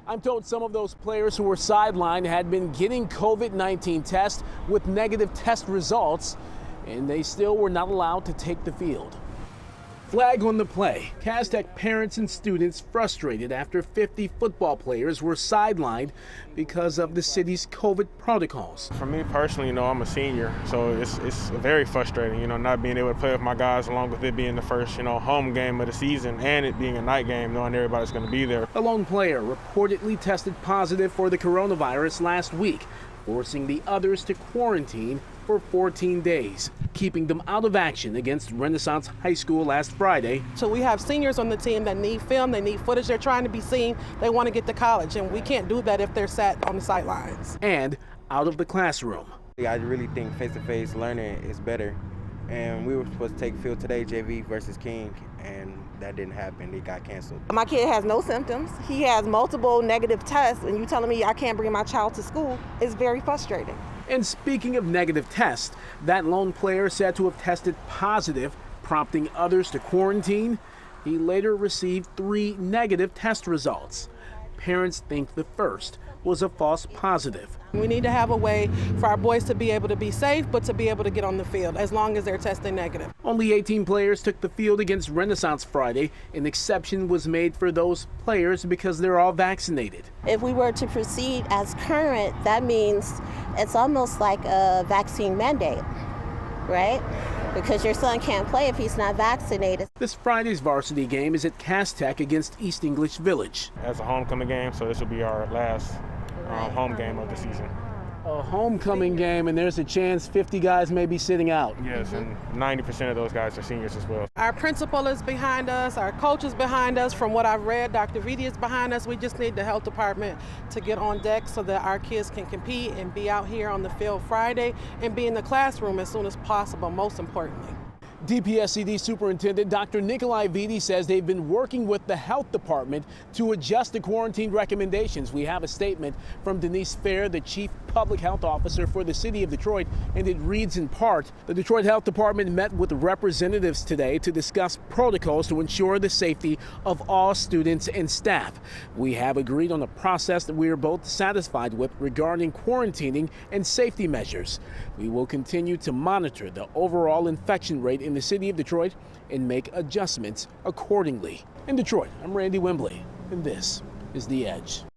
I'm told some of those players who were sidelined had been getting COVID-19 tests with negative test results, and they still were not allowed to take the field. Flag on the play. Cass Tech parents and students frustrated after 50 football players were sidelined because of the city's COVID protocols. For me personally, I'm a senior, so it's very frustrating, not being able to play with my guys, along with it being the first, home game of the season and it being a night game, knowing everybody's going to be there. A lone player reportedly tested positive for the coronavirus last week, forcing the others to quarantine for 14 days, keeping them out of action against Renaissance High School last Friday. So we have seniors on the team that need film, they need footage, they're trying to be seen, they want to get to college, and we can't do that if they're sat on the sidelines. And out of the classroom. I really think face-to-face learning is better. And we were supposed to take field today, JV versus King, and that didn't happen. It got canceled. My kid has no symptoms. He has multiple negative tests, and you telling me I can't bring my child to school is very frustrating. And speaking of negative tests, that lone player said to have tested positive, prompting others to quarantine. He later received 3 negative test results. Parents think the first was a false positive. We need to have a way for our boys to be able to be safe, but to be able to get on the field as long as they're testing negative. Only 18 players took the field against Renaissance Friday. An exception was made for those players because they're all vaccinated. If we were to proceed as current, that means it's almost like a vaccine mandate, right? Because your son can't play if he's not vaccinated. This Friday's varsity game is at Cass Tech against East English Village. As a homecoming game, so this will be our last home game of the season. A homecoming game, and there's a chance 50 guys may be sitting out. Yes, and 90% of those guys are seniors as well. Our principal is behind us, our coach is behind us. From what I've read, Dr. Vitti is behind us. We just need the health department to get on deck so that our kids can compete and be out here on the field Friday and be in the classroom as soon as possible, most importantly. DPSCD Superintendent Dr. Nikolai Vitti says they've been working with the health department to adjust the quarantine recommendations. We have a statement from Denise Fair, the chief public health officer for the city of Detroit, and it reads in part: the Detroit Health Department met with representatives today to discuss protocols to ensure the safety of all students and staff. We have agreed on a process that we are both satisfied with regarding quarantining and safety measures. We will continue to monitor the overall infection rate in the city of Detroit and make adjustments accordingly. In Detroit, I'm Randy Wembley, and this is The Edge.